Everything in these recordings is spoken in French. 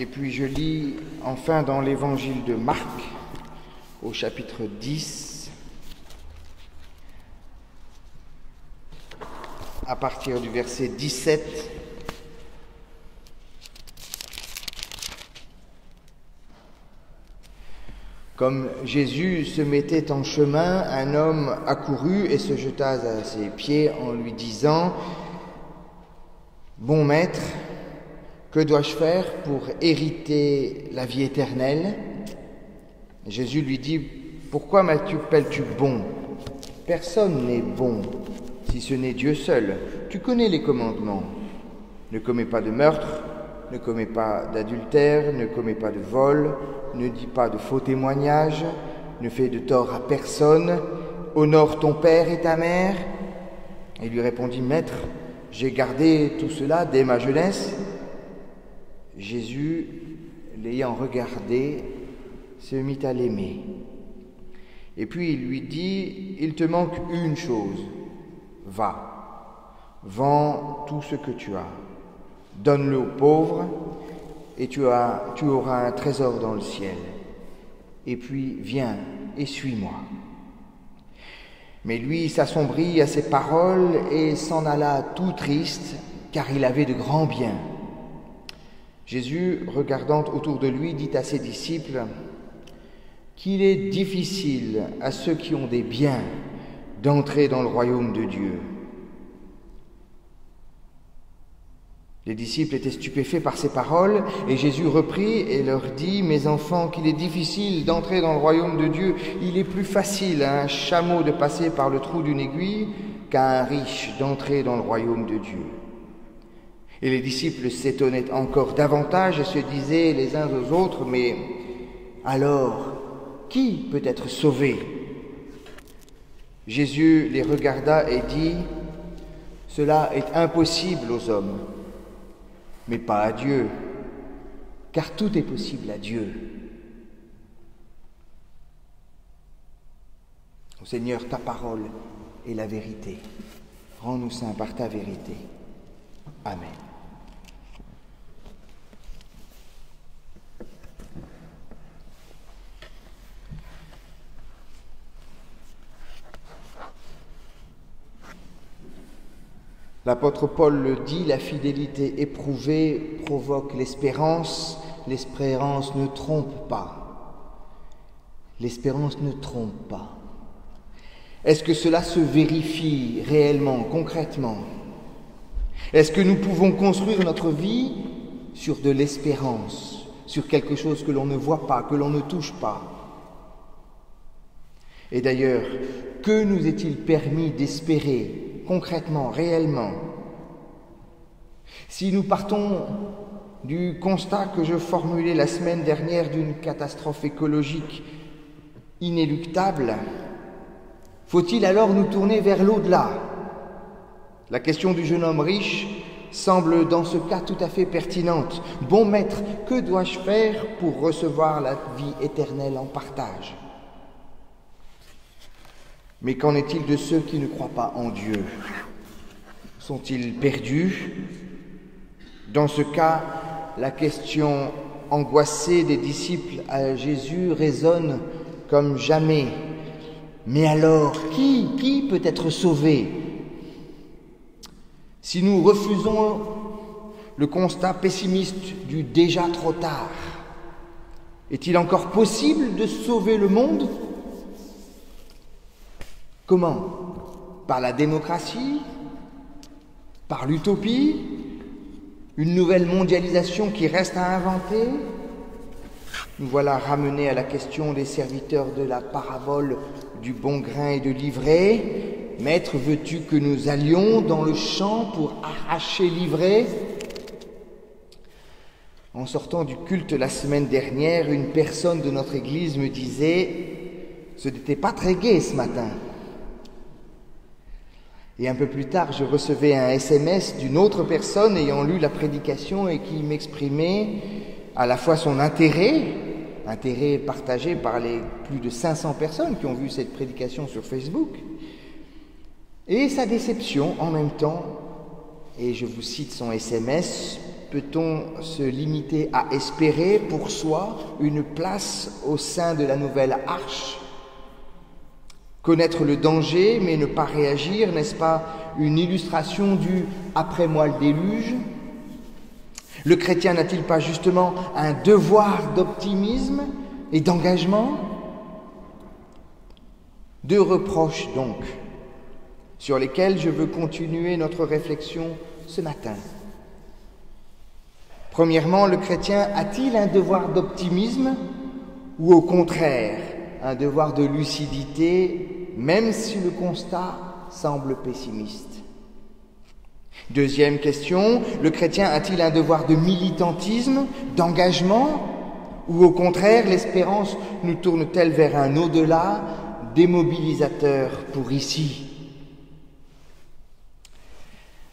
Et puis je lis enfin dans l'évangile de Marc, au chapitre 10, à partir du verset 17. Comme Jésus se mettait en chemin, un homme accourut et se jeta à ses pieds en lui disant : « Bon maître, que dois-je faire pour hériter la vie éternelle ?» Jésus lui dit : « Pourquoi m'appelles-tu bon ? Personne n'est bon, si ce n'est Dieu seul. Tu connais les commandements. Ne commets pas de meurtre, ne commets pas d'adultère, ne commets pas de vol, ne dis pas de faux témoignages, ne fais de tort à personne, honore ton père et ta mère. » Il lui répondit : « Maître, j'ai gardé tout cela dès ma jeunesse. » Jésus, l'ayant regardé, se mit à l'aimer. Et puis il lui dit : « Il te manque une chose. Va, vends tout ce que tu as, donne-le aux pauvres, et tu auras un trésor dans le ciel. Et puis viens et suis-moi. » Mais lui s'assombrit à ces paroles et s'en alla tout triste, car il avait de grands biens. Jésus, regardant autour de lui, dit à ses disciples qu'il est difficile à ceux qui ont des biens d'entrer dans le royaume de Dieu. Les disciples étaient stupéfaits par ces paroles, et Jésus reprit et leur dit : « Mes enfants, qu'il est difficile d'entrer dans le royaume de Dieu. Il est plus facile à un chameau de passer par le trou d'une aiguille qu'à un riche d'entrer dans le royaume de Dieu. » Et les disciples s'étonnaient encore davantage et se disaient les uns aux autres : « Mais alors, qui peut être sauvé ?» Jésus les regarda et dit : « Cela est impossible aux hommes, mais pas à Dieu, car tout est possible à Dieu. » Ô Seigneur, ta parole est la vérité. Rends-nous saints par ta vérité. Amen. L'apôtre Paul le dit, la fidélité éprouvée provoque l'espérance. L'espérance ne trompe pas. L'espérance ne trompe pas. Est-ce que cela se vérifie réellement, concrètement ? Est-ce que nous pouvons construire notre vie sur de l'espérance, sur quelque chose que l'on ne voit pas, que l'on ne touche pas ? Et d'ailleurs, que nous est-il permis d'espérer concrètement, réellement ? Si nous partons du constat que je formulais la semaine dernière d'une catastrophe écologique inéluctable, faut-il alors nous tourner vers l'au-delà ? La question du jeune homme riche semble dans ce cas tout à fait pertinente. Bon maître, que dois-je faire pour recevoir la vie éternelle en partage ? Mais qu'en est-il de ceux qui ne croient pas en Dieu ? Sont-ils perdus ? Dans ce cas, la question angoissée des disciples à Jésus résonne comme jamais. Mais alors, qui peut être sauvé ? Si nous refusons le constat pessimiste du déjà trop tard, est-il encore possible de sauver le monde ? Comment ? Par la démocratie ? Par l'utopie ? Une nouvelle mondialisation qui reste à inventer ? Nous voilà ramenés à la question des serviteurs de la parabole du bon grain et de l'ivraie. Maître, veux-tu que nous allions dans le champ pour arracher l'ivraie ? En sortant du culte la semaine dernière, une personne de notre église me disait : ce n'était pas très gai ce matin. Et un peu plus tard, je recevais un SMS d'une autre personne ayant lu la prédication et qui m'exprimait à la fois son intérêt partagé par les plus de 500 personnes qui ont vu cette prédication sur Facebook, et sa déception en même temps. Et je vous cite son SMS : peut-on se limiter à espérer pour soi une place au sein de la nouvelle arche? Connaître le danger mais ne pas réagir, n'est-ce pas une illustration du « après moi le déluge » ? Le chrétien n'a-t-il pas justement un devoir d'optimisme et d'engagement? Deux reproches donc, sur lesquels je veux continuer notre réflexion ce matin. Premièrement, le chrétien a-t-il un devoir d'optimisme ou au contraire un devoir de lucidité, même si le constat semble pessimiste? Deuxième question, le chrétien a-t-il un devoir de militantisme, d'engagement, ou au contraire l'espérance nous tourne-t-elle vers un au-delà démobilisateur pour ici?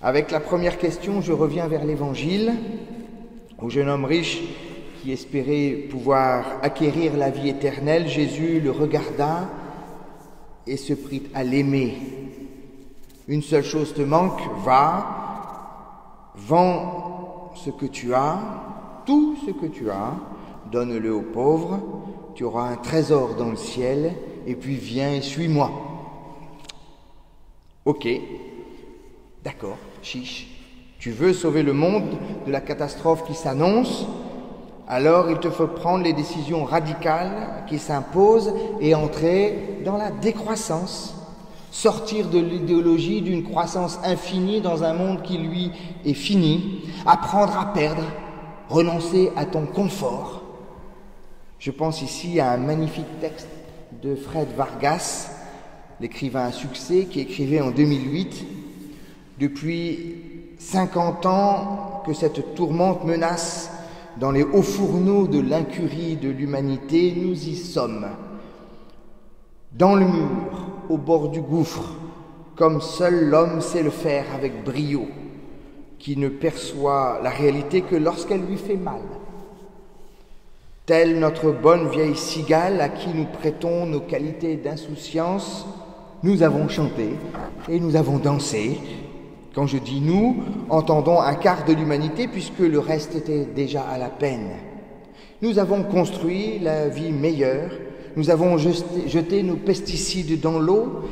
Avec la première question, je reviens vers l'Évangile, au jeune homme riche qui espérait pouvoir acquérir la vie éternelle. Jésus le regarda et se prit à l'aimer. Une seule chose te manque, va, vends ce que tu as, tout ce que tu as, donne-le aux pauvres, tu auras un trésor dans le ciel, et puis viens et suis-moi. Ok, d'accord, chiche, tu veux sauver le monde de la catastrophe qui s'annonce, alors il te faut prendre les décisions radicales qui s'imposent et entrer dans la décroissance. Sortir de l'idéologie d'une croissance infinie dans un monde qui, lui, est fini. Apprendre à perdre, renoncer à ton confort. Je pense ici à un magnifique texte de Fred Vargas, l'écrivain à succès, qui écrivait en 2008 « Depuis 50 ans que cette tourmente menace dans les hauts fourneaux de l'incurie de l'humanité, nous y sommes. Dans le mur, au bord du gouffre, comme seul l'homme sait le faire avec brio, qui ne perçoit la réalité que lorsqu'elle lui fait mal. Telle notre bonne vieille cigale à qui nous prêtons nos qualités d'insouciance, nous avons chanté et nous avons dansé. Quand je dis nous, entendons un quart de l'humanité puisque le reste était déjà à la peine. Nous avons construit la vie meilleure. Nous avons jeté nos pesticides dans l'eau,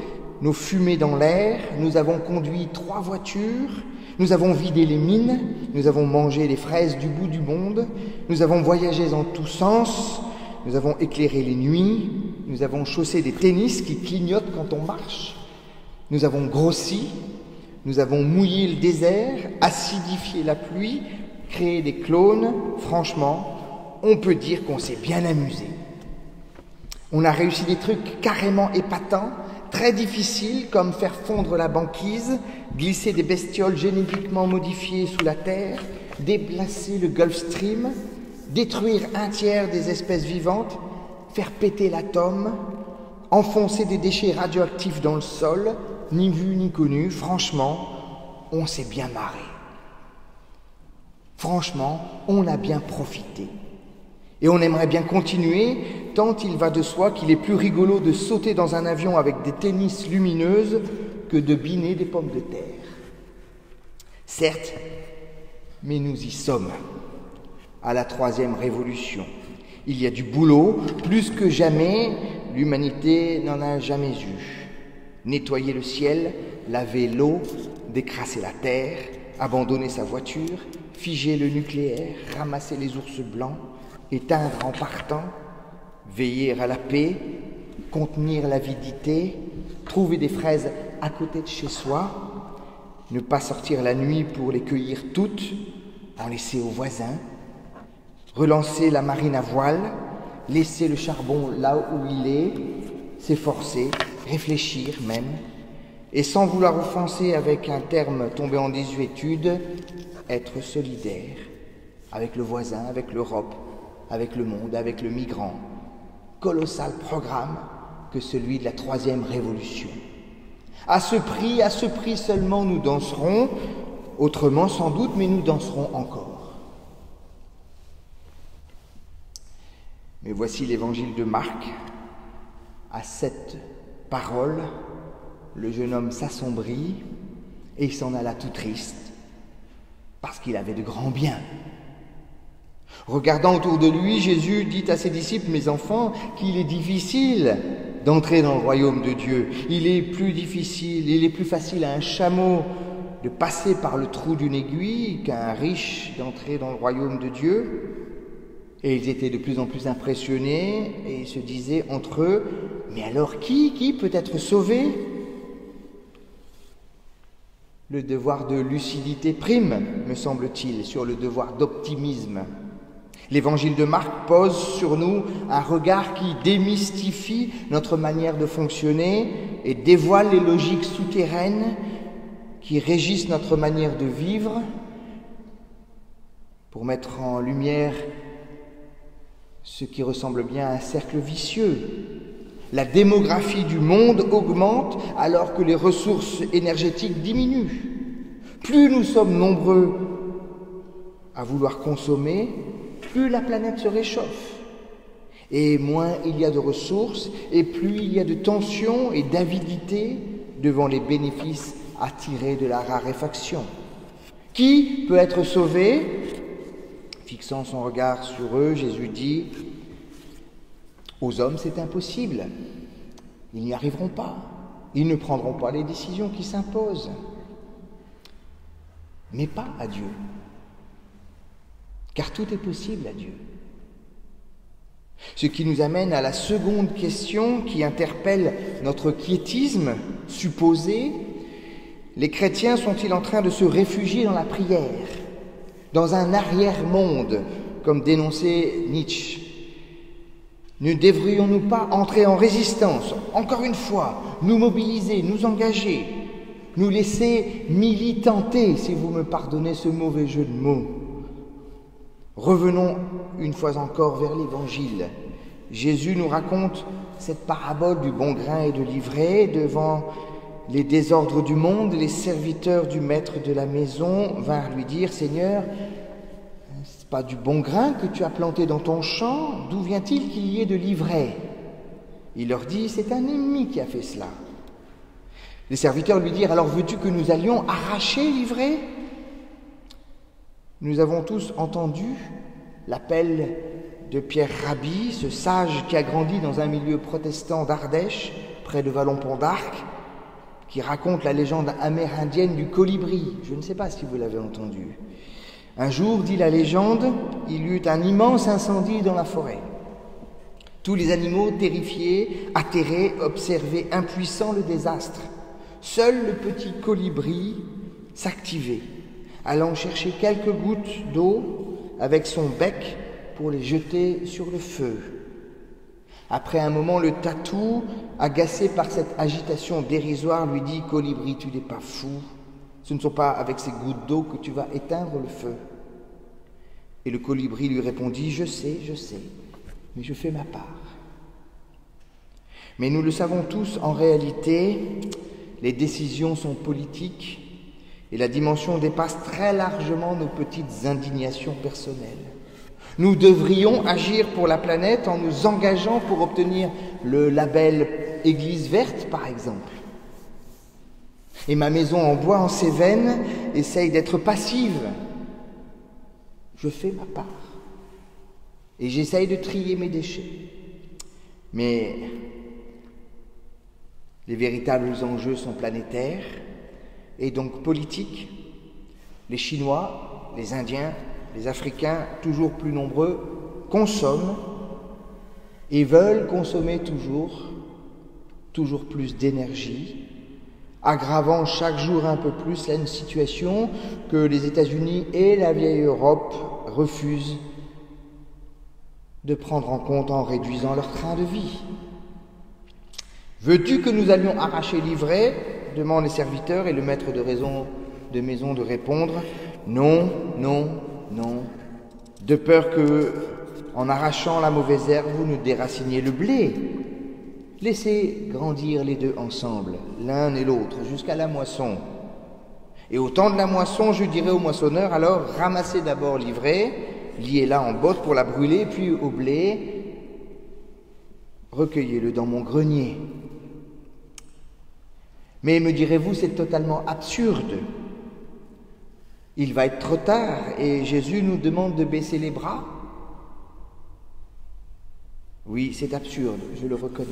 nos fumées dans l'air, nous avons conduit 3 voitures, nous avons vidé les mines, nous avons mangé les fraises du bout du monde, nous avons voyagé en tous sens, nous avons éclairé les nuits, nous avons chaussé des tennis qui clignotent quand on marche, nous avons grossi, nous avons mouillé le désert, acidifié la pluie, créé des clones. Franchement, on peut dire qu'on s'est bien amusé. On a réussi des trucs carrément épatants, très difficiles, comme faire fondre la banquise, glisser des bestioles génétiquement modifiées sous la terre, déplacer le Gulf Stream, détruire un tiers des espèces vivantes, faire péter l'atome, enfoncer des déchets radioactifs dans le sol, ni vu ni connu. Franchement, on s'est bien marré. Franchement, on a bien profité. Et on aimerait bien continuer, tant il va de soi qu'il est plus rigolo de sauter dans un avion avec des tennis lumineuses que de biner des pommes de terre. Certes, mais nous y sommes, à la 3e révolution. Il y a du boulot, plus que jamais, l'humanité n'en a jamais eu. Nettoyer le ciel, laver l'eau, décrasser la terre, abandonner sa voiture, figer le nucléaire, ramasser les ours blancs, éteindre en partant, veiller à la paix, contenir l'avidité, trouver des fraises à côté de chez soi, ne pas sortir la nuit pour les cueillir toutes, en laisser aux voisins, relancer la marine à voile, laisser le charbon là où il est, s'efforcer, réfléchir même, et sans vouloir offenser avec un terme tombé en désuétude, être solidaire avec le voisin, avec l'Europe, avec le monde, avec le migrant. Colossal programme que celui de la 3e révolution. À ce prix seulement nous danserons, autrement sans doute, mais nous danserons encore. Mais voici l'évangile de Marc. À cette parole, le jeune homme s'assombrit et il s'en alla tout triste, parce qu'il avait de grands biens. Regardant autour de lui, Jésus dit à ses disciples, « Mes enfants, qu'il est difficile d'entrer dans le royaume de Dieu. Il est plus facile à un chameau de passer par le trou d'une aiguille qu'à un riche d'entrer dans le royaume de Dieu. » Et ils étaient de plus en plus impressionnés et ils se disaient entre eux, « Mais alors qui peut être sauvé ?» Le devoir de lucidité prime, me semble-t-il, sur le devoir d'optimisme. L'évangile de Marc pose sur nous un regard qui démystifie notre manière de fonctionner et dévoile les logiques souterraines qui régissent notre manière de vivre pour mettre en lumière ce qui ressemble bien à un cercle vicieux. La démographie du monde augmente alors que les ressources énergétiques diminuent. Plus nous sommes nombreux à vouloir consommer, plus la planète se réchauffe. Et moins il y a de ressources, et plus il y a de tensions et d'avidité devant les bénéfices à tirer de la raréfaction. Qui peut être sauvé ? Fixant son regard sur eux, Jésus dit « Aux hommes, c'est impossible. Ils n'y arriveront pas. Ils ne prendront pas les décisions qui s'imposent. Mais pas à Dieu. Car tout est possible à Dieu. » Ce qui nous amène à la seconde question qui interpelle notre quiétisme supposé. Les chrétiens sont-ils en train de se réfugier dans la prière, dans un arrière-monde, comme dénonçait Nietzsche? Ne devrions-nous pas entrer en résistance, encore une fois, nous mobiliser, nous engager, nous laisser militanter, si vous me pardonnez ce mauvais jeu de mots? Revenons une fois encore vers l'Évangile. Jésus nous raconte cette parabole du bon grain et de l'ivraie. Devant les désordres du monde, les serviteurs du maître de la maison vinrent lui dire « Seigneur, c'est pas du bon grain que tu as planté dans ton champ, d'où vient-il qu'il y ait de l'ivraie ?» Il leur dit « C'est un ennemi qui a fait cela. » Les serviteurs lui dirent « Alors veux-tu que nous allions arracher l'ivraie ?» Nous avons tous entendu l'appel de Pierre Rabhi, ce sage qui a grandi dans un milieu protestant d'Ardèche, près de Vallon-Pont d'Arc, qui raconte la légende amérindienne du colibri. Je ne sais pas si vous l'avez entendu. Un jour, dit la légende, il y eut un immense incendie dans la forêt. Tous les animaux, terrifiés, atterrés, observaient impuissants le désastre. Seul le petit colibri s'activait, allant chercher quelques gouttes d'eau avec son bec pour les jeter sur le feu. Après un moment, le tatou, agacé par cette agitation dérisoire, lui dit « Colibri, tu n'es pas fou. Ce ne sont pas avec ces gouttes d'eau que tu vas éteindre le feu. » Et le colibri lui répondit « Je sais, mais je fais ma part. » Mais nous le savons tous, en réalité, les décisions sont politiques et la dimension dépasse très largement nos petites indignations personnelles. Nous devrions agir pour la planète en nous engageant pour obtenir le label Église verte, par exemple. Et ma maison en bois, en Cévennes, essaye d'être passive. Je fais ma part. Et j'essaye de trier mes déchets. Mais les véritables enjeux sont planétaires et donc politiques. Les Chinois, les Indiens, les Africains, toujours plus nombreux, consomment et veulent consommer toujours plus d'énergie, aggravant chaque jour un peu plus une situation que les États-Unis et la vieille Europe refusent de prendre en compte en réduisant leur train de vie. « Veux-tu que nous allions arracher l'ivraie ?» demandent les serviteurs, et le maître de maison de répondre « Non, non, non, de peur que, en arrachant la mauvaise herbe, vous ne déraciniez le blé. Laissez grandir les deux ensemble, l'un et l'autre, jusqu'à la moisson. Et au temps de la moisson, je dirai au moissonneur, alors ramassez d'abord l'ivraie, liez-la en botte pour la brûler, puis au blé, recueillez-le dans mon grenier. Mais me direz-vous, c'est totalement absurde. Il va être trop tard et Jésus nous demande de baisser les bras. Oui, c'est absurde, je le reconnais.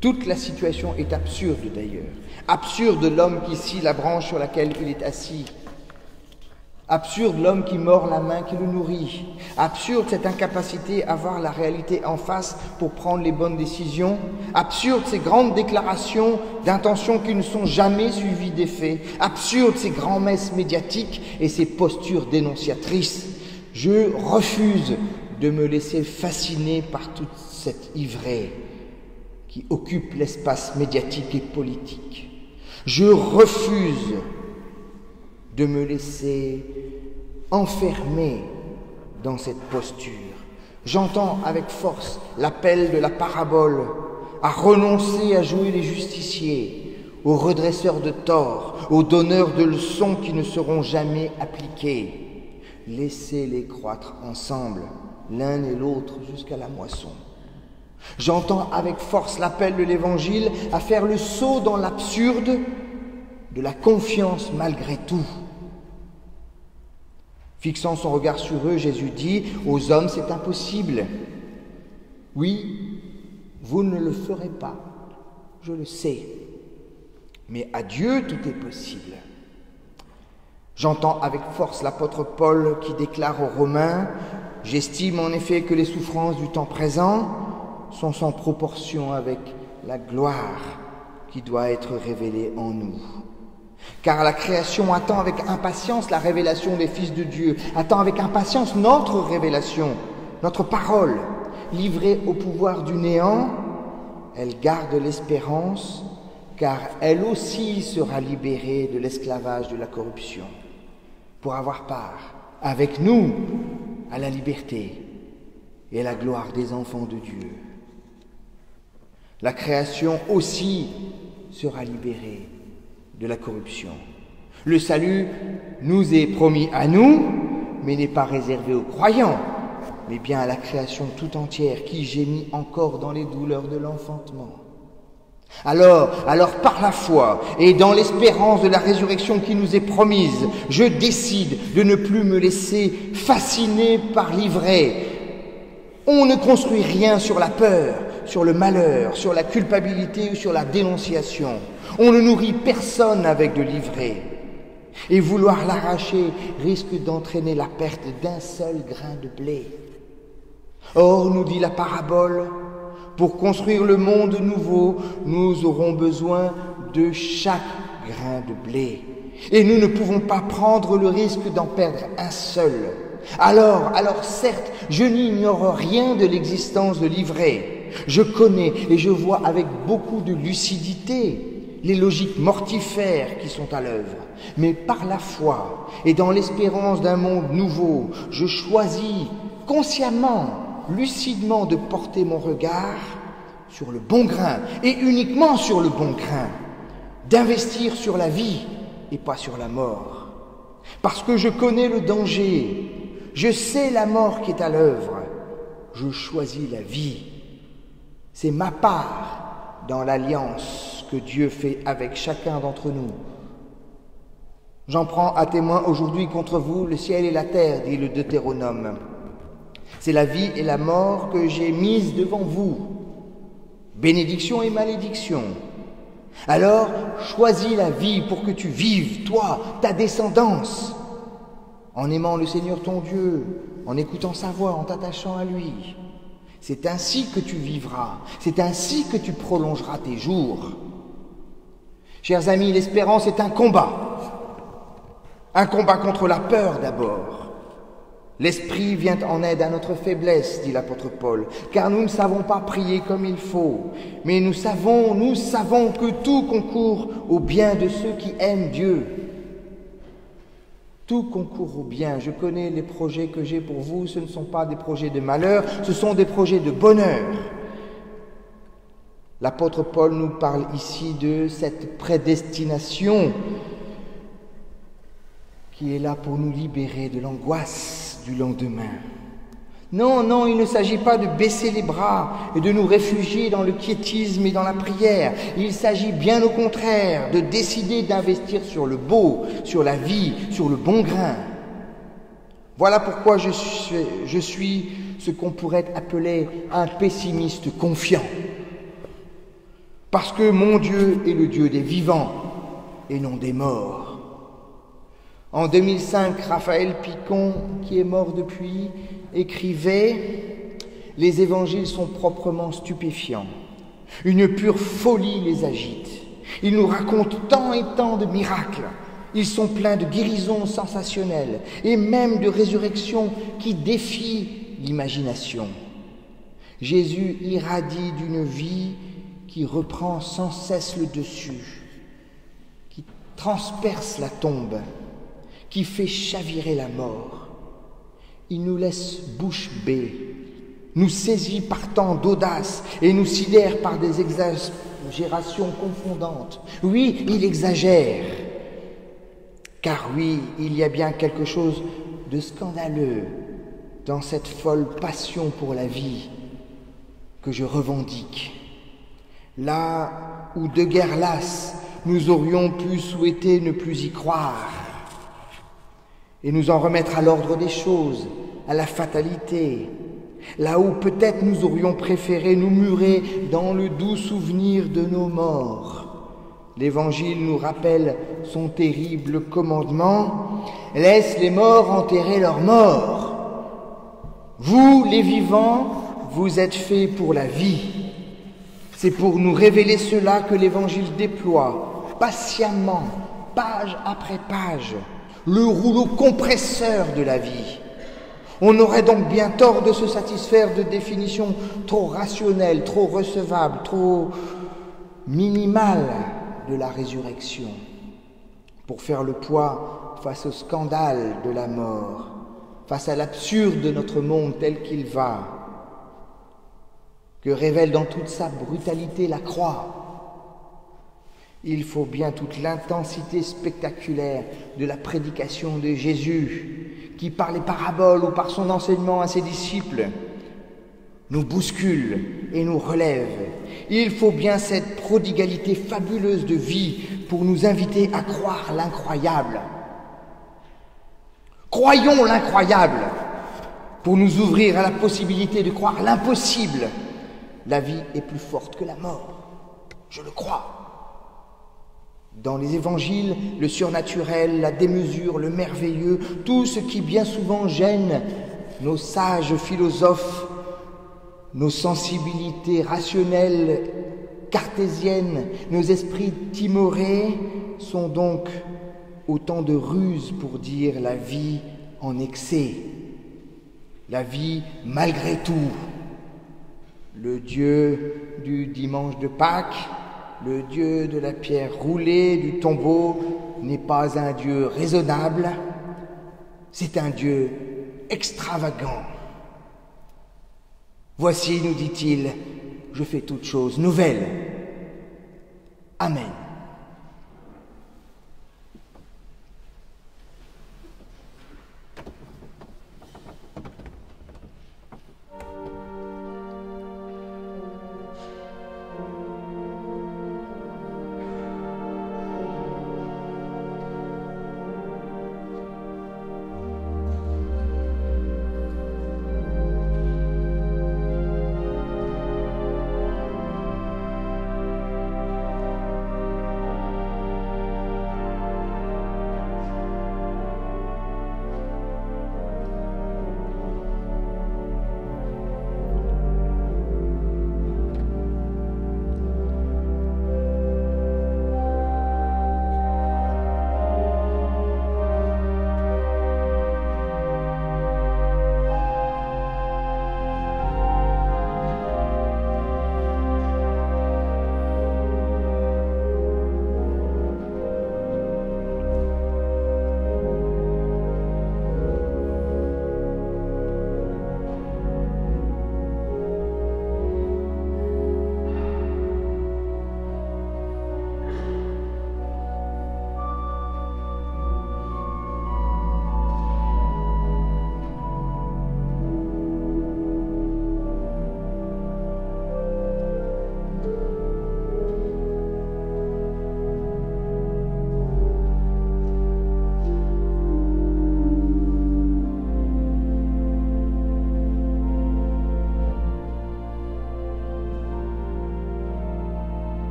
Toute la situation est absurde d'ailleurs. Absurde l'homme qui scie la branche sur laquelle il est assis. Absurde l'homme qui mord la main qui le nourrit. Absurde cette incapacité à voir la réalité en face pour prendre les bonnes décisions. Absurde ces grandes déclarations d'intentions qui ne sont jamais suivies d'effets. Absurde ces grands-messes médiatiques et ces postures dénonciatrices. Je refuse de me laisser fasciner par toute cette ivrée qui occupe l'espace médiatique et politique. Je refuse de me laisser enfermer dans cette posture. J'entends avec force l'appel de la parabole à renoncer à jouer les justiciers, aux redresseurs de tort, aux donneurs de leçons qui ne seront jamais appliquées. Laissez-les croître ensemble, l'un et l'autre jusqu'à la moisson. J'entends avec force l'appel de l'Évangile à faire le saut dans l'absurde de la confiance malgré tout. Fixant son regard sur eux, Jésus dit « Aux hommes, c'est impossible. Oui, vous ne le ferez pas, je le sais. Mais à Dieu, tout est possible. » J'entends avec force l'apôtre Paul qui déclare aux Romains « J'estime en effet que les souffrances du temps présent sont sans proportion avec la gloire qui doit être révélée en nous. » Car la création attend avec impatience la révélation des fils de Dieu, attend avec impatience notre révélation, notre parole. Livrée au pouvoir du néant, elle garde l'espérance, car elle aussi sera libérée de l'esclavage de la corruption, pour avoir part, avec nous, à la liberté et à la gloire des enfants de Dieu. La création aussi sera libérée de la corruption. Le salut nous est promis à nous, mais n'est pas réservé aux croyants, mais bien à la création tout entière qui gémit encore dans les douleurs de l'enfantement. Alors par la foi et dans l'espérance de la résurrection qui nous est promise, je décide de ne plus me laisser fasciner par l'ivrée. On ne construit rien sur la peur, sur le malheur, sur la culpabilité ou sur la dénonciation. On ne nourrit personne avec de l'ivrée. Et vouloir l'arracher risque d'entraîner la perte d'un seul grain de blé. Or, nous dit la parabole, pour construire le monde nouveau, nous aurons besoin de chaque grain de blé. Et nous ne pouvons pas prendre le risque d'en perdre un seul. Alors certes, je n'ignore rien de l'existence de l'ivrée. Je connais et je vois avec beaucoup de lucidité les logiques mortifères qui sont à l'œuvre. Mais par la foi et dans l'espérance d'un monde nouveau, je choisis consciemment, lucidement de porter mon regard sur le bon grain et uniquement sur le bon grain, d'investir sur la vie et pas sur la mort. Parce que je connais le danger, je sais la mort qui est à l'œuvre, je choisis la vie. C'est ma part dans l'alliance que Dieu fait avec chacun d'entre nous. J'en prends à témoin aujourd'hui contre vous le ciel et la terre, dit le Deutéronome. C'est la vie et la mort que j'ai mises devant vous, bénédiction et malédiction. Alors, choisis la vie pour que tu vives, toi, ta descendance, en aimant le Seigneur ton Dieu, en écoutant sa voix, en t'attachant à lui. C'est ainsi que tu vivras, c'est ainsi que tu prolongeras tes jours. Chers amis, l'espérance est un combat contre la peur d'abord. L'Esprit vient en aide à notre faiblesse, dit l'apôtre Paul, car nous ne savons pas prier comme il faut, mais nous savons que tout concourt au bien de ceux qui aiment Dieu. Tout concourt au bien. Je connais les projets que j'ai pour vous, ce ne sont pas des projets de malheur, ce sont des projets de bonheur. L'apôtre Paul nous parle ici de cette prédestination qui est là pour nous libérer de l'angoisse du lendemain. Non, non, il ne s'agit pas de baisser les bras et de nous réfugier dans le quiétisme et dans la prière. Il s'agit bien au contraire de décider d'investir sur le beau, sur la vie, sur le bon grain. Voilà pourquoi je suis ce qu'on pourrait appeler un pessimiste confiant. Parce que mon Dieu est le Dieu des vivants et non des morts. En 2005, Raphaël Picon, qui est mort depuis, écrivait « Les évangiles sont proprement stupéfiants. Une pure folie les agite. Ils nous racontent tant et tant de miracles. Ils sont pleins de guérisons sensationnelles et même de résurrections qui défient l'imagination. Jésus irradie d'une vie qui reprend sans cesse le dessus, qui transperce la tombe, qui fait chavirer la mort. Il nous laisse bouche bée, nous saisit par tant d'audace et nous sidère par des exagérations confondantes. Oui, il exagère, car oui, il y a bien quelque chose de scandaleux dans cette folle passion pour la vie que je revendique. Là où de guerre lasse, nous aurions pu souhaiter ne plus y croire et nous en remettre à l'ordre des choses, à la fatalité, là où peut-être nous aurions préféré nous murer dans le doux souvenir de nos morts. L'Évangile nous rappelle son terrible commandement « Laisse les morts enterrer leurs morts. Vous, les vivants, vous êtes faits pour la vie. » C'est pour nous révéler cela que l'Évangile déploie, patiemment, page après page, le rouleau compresseur de la vie. On aurait donc bien tort de se satisfaire de définitions trop rationnelles, trop recevables, trop minimales de la résurrection, pour faire le poids face au scandale de la mort, face à l'absurde de notre monde tel qu'il va, que révèle dans toute sa brutalité la croix. Il faut bien toute l'intensité spectaculaire de la prédication de Jésus, qui par les paraboles ou par son enseignement à ses disciples, nous bouscule et nous relève. Il faut bien cette prodigalité fabuleuse de vie pour nous inviter à croire l'incroyable. Croyons l'incroyable pour nous ouvrir à la possibilité de croire l'impossible. La vie est plus forte que la mort, je le crois. Dans les évangiles, le surnaturel, la démesure, le merveilleux, tout ce qui bien souvent gêne nos sages philosophes, nos sensibilités rationnelles, cartésiennes, nos esprits timorés, sont donc autant de ruses pour dire la vie en excès, la vie malgré tout. Le Dieu du dimanche de Pâques, le Dieu de la pierre roulée du tombeau n'est pas un Dieu raisonnable, c'est un Dieu extravagant. Voici, nous dit-il, je fais toutes choses nouvelles. Amen.